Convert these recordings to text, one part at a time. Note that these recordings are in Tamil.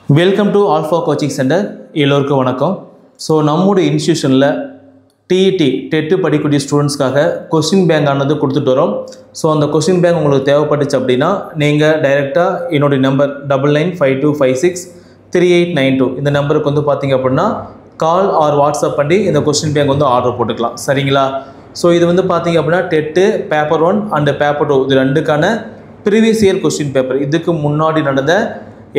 Welcome to alpha coaching centre. எல்லோருக்கும் வணக்கம். ஸோ நம்முடைய இன்ஸ்டியூஷனில் டிஇடி டெட்டு படிக்கக்கூடிய ஸ்டூடெண்ட்ஸ்க்காக கொஸ்டின் பேங்க் ஆனது கொடுத்துட்டு வரோம். ஸோ அந்த கொஸ்டின் பேங்க் உங்களுக்கு தேவைப்பட்டுச்சு அப்படின்னா நீங்கள் டைரெக்டாக என்னுடைய நம்பர் 9952563892 இந்த நம்பருக்கு வந்து பார்த்தீங்க அப்படின்னா கால் ஆர் வாட்ஸ்அப் பண்ணி இந்த கொஸ்டின் பேங்க் வந்து ஆர்டர் போட்டுக்கலாம். சரிங்களா? ஸோ இது வந்து பார்த்தீங்க அப்படின்னா டெட்டு பேப்பர் 1 அண்ட் பேப்பர் 2 இது ரெண்டுக்கான ப்ரீவியஸ் இயர் கொஸ்டின் பேப்பர், இதுக்கு முன்னாடி நடந்த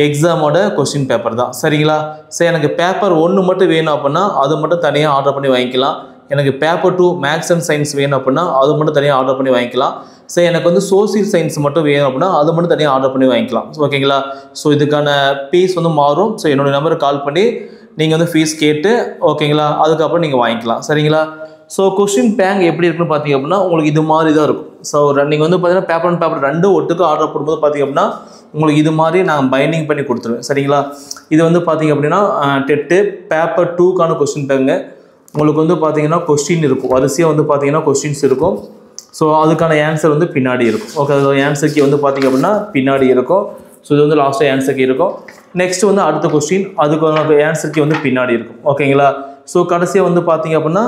எக்ஸாமோட கொஸ்டின் பேப்பர் தான். சரிங்களா? சரி, எனக்கு பேப்பர் 1 மட்டும் வேணும் அப்படின்னா அது மட்டும் தனியாக ஆர்டர் பண்ணி வாங்கிக்கலாம். எனக்கு பேப்பர் 2 மேக்ஸ் அண்ட் சயின்ஸ் வேணும் அப்படின்னா அது மட்டும் தனியாக ஆர்டர் பண்ணி வாங்கிக்கலாம். சரி, எனக்கு வந்து சோசியல் சயின்ஸ் மட்டும் வேணும் அப்படின்னா அது மட்டும் தனியாக ஆர்டர் பண்ணி வாங்கிக்கலாம். ஓகேங்களா? ஸோ இதுக்கான ஃபீஸ் வந்து மாறும். ஸோ என்னோடய நம்பருக்கு கால் பண்ணி நீங்கள் வந்து ஃபீஸ் கேட்டு ஓகேங்களா அதுக்கப்புறம் நீங்கள் வாங்கிக்கலாம். சரிங்களா? ஸோ கொஸ்டின் பேங்க் எப்படி இருக்குன்னு பார்த்தீங்க அப்படின்னா உங்களுக்கு இது மாதிரி தான் இருக்கும். ஸோ நீங்கள் வந்து பார்த்தீங்கன்னா பேப்பர் 1 பேப்பர் 2 ஒட்டுக்கு ஆர்டர் போடும்போது பார்த்தீங்க அப்படின்னா உங்களுக்கு இது மாதிரி நான் பைண்டிங் பண்ணி கொடுத்துருவேன். சரிங்களா? இது வந்து பார்த்தீங்க அப்படின்னா டெட்டு பேப்பர் 2க்கான கொஸ்டின் பேங்கு. உங்களுக்கு வந்து பார்த்தீங்கன்னா கொஸ்டின் இருக்கும், வரிசையாக வந்து பார்த்தீங்கன்னா கொஸ்டின்ஸ் இருக்கும். ஸோ அதுக்கான ஆன்சர் வந்து பின்னாடி இருக்கும். ஓகே, ஆன்சர் கீ வந்து பார்த்தீங்க அப்படின்னா பின்னாடி இருக்கும். ஸோ இது வந்து லாஸ்ட்டாக ஆன்சர் கீ இருக்கும். நெக்ஸ்ட் வந்து அடுத்த கொஸ்டின் அதுக்கு ஆன்சர் கீ வந்து பின்னாடி இருக்கும். ஓகேங்களா? ஸோ கடைசியாக வந்து பார்த்தீங்க அப்படின்னா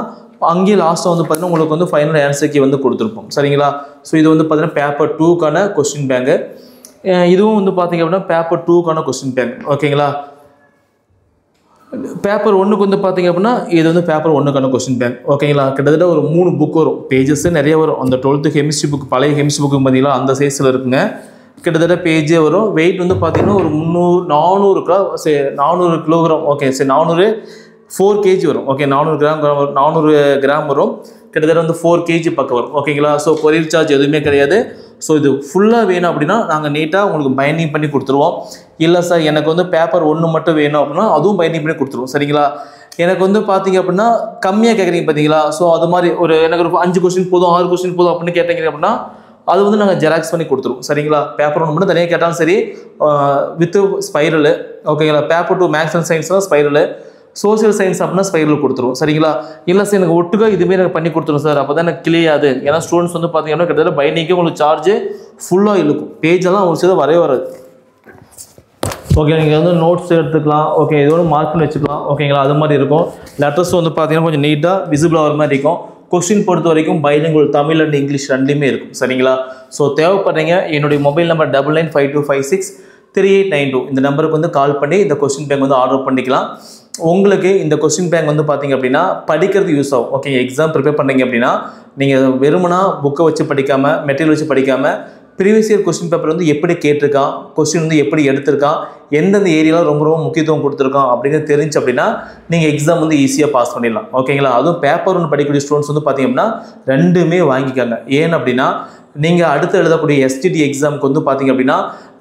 அங்கேயே லாஸ்ட்டாக வந்து பார்த்தீங்கன்னா உங்களுக்கு வந்து ஃபைனல் ஆன்சர் கீ வந்து கொடுத்துருப்போம். சரிங்களா? ஸோ இது வந்து பார்த்தீங்கன்னா பேப்பர் 2க்கான கொஸ்டின் பேங்கு. இதுவும் வந்து பார்த்தீங்க அப்படின்னா பேப்பர் 2க்கான கொஸ்டின் பேங்க். ஓகேங்களா? பேப்பர் 1க்கு வந்து பார்த்தீங்க அப்படின்னா இது வந்து பேப்பர் 1க்கான கொஸ்டின் பேங்க். ஓகேங்களா? கிட்டத்தட்ட ஒரு 3 புக் வரும், பேஜஸ் நிறைய வரும். அந்த 12th கெமிஸ்ட்ரி புக், பழைய கெமிஸ்ட்ரி புக்கு பார்த்தீங்களா அந்த சைஸில் இருக்குங்க. கிட்டத்தட்ட பேஜே வரும். வெயிட் வந்து பார்த்தீங்கன்னா ஒரு 400 கிலோகிராம். ஓகே, சரி 4 kg வரும். ஓகே, 400 கிராம் வரும். கிட்டத்தட்ட வந்து 4 kg பக்கம் வரும். ஓகேங்களா? ஸோ கொரியர் சார்ஜ் எதுவுமே கிடையாது. ஸோ இது ஃபுல்லாக வேணும் அப்படின்னா நாங்கள் நீட்டாக உங்களுக்கு பைண்டிங் பண்ணி கொடுத்துருவோம். இல்லை சார் எனக்கு வந்து பேப்பர் 1 மட்டும் வேணும் அப்படின்னா அதுவும் பைண்டிங் பண்ணி கொடுத்துருவோம். சரிங்களா? எனக்கு வந்து பார்த்தீங்க அப்படின்னா கம்மியாக கேட்குறீங்க பார்த்தீங்களா? ஸோ அது மாதிரி ஒரு எனக்கு ஒரு 5 கொஸ்டின் போதும் 6 கொஸ்டின் போதும் அப்படின்னு கேட்டீங்க அப்படின்னா அது வந்து நாங்கள் ஜெராக்ஸ் பண்ணி கொடுத்துருவோம். சரிங்களா? பேப்பர் 1 மட்டும் தனியாக கேட்டாலும் சரி வித் ஸ்பைரலு. ஓகேங்களா? பேப்பர் 2 மேக்ஸ் அண்ட் சயின்ஸ்லாம் ஸ்பைரலு, சோசியல் சயின்ஸ் அப்படின்னா ஸ்பைரல் கொடுத்துருவோம். சரிங்களா? இல்லை சார் எனக்கு ஒட்டுக்கா இதுமாரி எனக்கு பண்ணி கொடுத்துரும் சார், அப்போ தான் எனக்கு கிளியாது. ஏன்னா ஸ்டூடெண்ட்ஸ் வந்து பார்த்தீங்கன்னா கிட்டத்தட்ட பைண்டிங்க்கு உங்களுக்கு சார்ஜ் ஃபுல்லாக இழுக்கும். பேஜெல்லாம் ஒரு சில வரவே வராது. ஓகே, நீங்கள் வந்து நோட்ஸ் எடுத்துக்கலாம். ஓகே, இது ஒன்று மார்க் பண்ணி வச்சுக்கலாம். ஓகேங்களா? அது மாதிரி இருக்கும். லெட்டர்ஸ் வந்து பார்த்தீங்கன்னா கொஞ்சம் நீட்டாக விசிபிள் ஆகிற மாதிரி இருக்கும். கொஸ்டின் பொறுத்த வரைக்கும் பைலிங்குவல் தமிழ் அண்ட் இங்கிலீஷ் ரெண்டுமே இருக்கும். சரிங்களா? ஸோ தேவைப்படுறீங்க என்னுடைய மொபைல் நம்பர் 9952563892 இந்த நம்பருக்கு வந்து கால் பண்ணி இந்த கொஸ்டின் பேங்க் வந்து ஆர்டர் பண்ணிக்கலாம். உங்களுக்கு இந்த கொஸ்டின் பேங்க் வந்து பார்த்தீங்க அப்படின்னா படிக்கிறது யூஸ் ஆகும். ஓகே, எக்ஸாம் ப்ரிப்பேர் பண்ணீங்க அப்படின்னா நீங்கள் வெறுமனா புக்கை வச்சு படிக்காமல் மெட்டீரியல் வச்சு படிக்காமல் ப்ரீவியஸ் இயர் கொஸ்டின் பேப்பர் வந்து எப்படி கேட்டிருக்கான், கொஸ்டின் வந்து எப்படி எடுத்திருக்கான், எந்தெந்த ஏரியாவில் ரொம்ப ரொம்ப முக்கியத்துவம் கொடுத்துருக்கான் அப்படின்னு தெரிஞ்சு அப்படின்னா நீங்கள் எக்ஸாம் வந்து ஈஸியாக பாஸ் பண்ணிடலாம். ஓகேங்களா? அதுவும் பேப்பர் 1 படிக்கக்கூடிய ஸ்டூடெண்ட்ஸ் வந்து பார்த்தீங்க அப்படின்னா ரெண்டுமே வாங்கிக்காங்க. ஏன் அப்படின்னா நீங்கள் அடுத்து எழுதக்கூடிய எஸ்டிடி எக்ஸாமுக்கு வந்து பார்த்தீங்க அப்படின்னா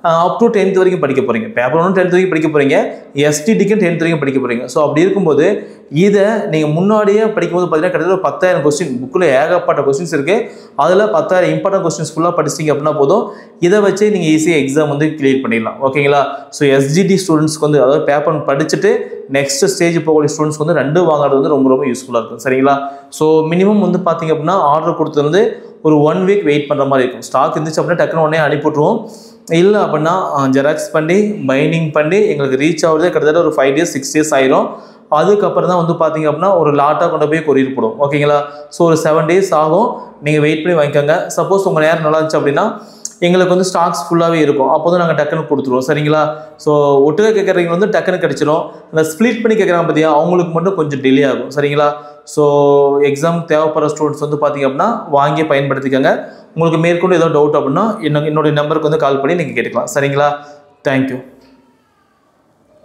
அப் டு 10th வரைக்கும் படிக்க போகிறீங்க. பேப்பர் 1 10th வரைக்கும் படிக்க போகிறீங்க, எஸ்டிடிக்கு 10th வரைக்கும் படிக்க போகிறீங்க. ஸோ அப்படி இருக்கும்போது இதை நீங்கள் முன்னாடியே படிக்கும்போது பார்த்தீங்கன்னா கிட்டத்தட்ட 10,000 கொஸ்டின் புக்கில் ஏகப்பட்ட கொஸ்டின்ஸ் இருக்குது. அதில் 10,000 இம்பார்ட்டன்ட் கொஸ்டின்ஸ் ஃபுல்லாக படிச்சிங்க அப்படின்னா போதும், இதை வச்சு நீங்கள் ஈஸியாக எக்ஸாம் வந்து கிளியர் பண்ணிடலாம். ஓகேங்களா? ஸோ எஸ்ஜிடி ஸ்டூடெண்ட்ஸ்க்கு வந்து அதாவது பேப்பர் 1 படிச்சுட்டு நெக்ஸ்ட் ஸ்டேஜ் போகக்கூடிய ஸ்டூடெண்ட்ஸ்க்கு வந்து 2 வாங்குறது வந்து ரொம்ப ரொம்ப யூஸ்ஃபுல்லாக இருக்கும். சரிங்களா? ஸோ மினிமம் வந்து பார்த்தீங்க அப்படின்னா ஆர்டர் கொடுத்தது வந்து ஒரு 1 வீக் வெயிட் பண்ணுற மாதிரி இருக்கும். ஸ்டாக் இருந்துச்சு அப்படின்னா டக்குன்னு உடனே அனுப்பிவிட்ருவோம். இல்லை அப்படின்னா ஜெராக்ஸ் பண்ணி பைண்டிங் பண்ணி எங்களுக்கு ரீச் ஆகுறதே கிட்டத்தட்ட ஒரு 5 days 6 days ஆயிரும். அதுக்கப்புறம் தான் வந்து பார்த்தீங்க அப்படின்னா ஒரு லாட்டாக கொண்டு போய் கொரியர் போடும். ஓகேங்களா? ஸோ ஒரு 7 days ஆகும். நீங்கள் வெயிட் பண்ணி வாங்கிக்கோங்க. சப்போஸ் உங்கள் நேரம் நல்லா இருந்துச்சு அப்படின்னா எங்களுக்கு வந்து ஸ்டாக்ஸ் ஃபுல்லாகவே இருக்கும். அப்போ தான் நாங்கள் டக்குன்னு கொடுத்துருவோம். சரிங்களா? ஸோ ஒட்டுக்க கேட்குறவங்க வந்து டக்குன்னு கிடச்சிரும். இந்த ஸ்ப்ளிட் பண்ணி கேட்குறாங்க பார்த்தியா அவங்களுக்கு மட்டும் கொஞ்சம் டிலே ஆகும். சரிங்களா? ஸோ எக்ஸாம் தேவைப்படுற ஸ்டூடெண்ட்ஸ் வந்து பார்த்திங்க அப்படின்னா வாங்கி பயன்படுத்திக்கோங்க. உங்களுக்கு மேற்கொண்டு ஏதோ டவுட் அப்படின்னா என்னுடைய நம்பருக்கு வந்து கால் பண்ணி நீங்கள் கேட்டுக்கலாம். சரிங்களா? தேங்க்யூ.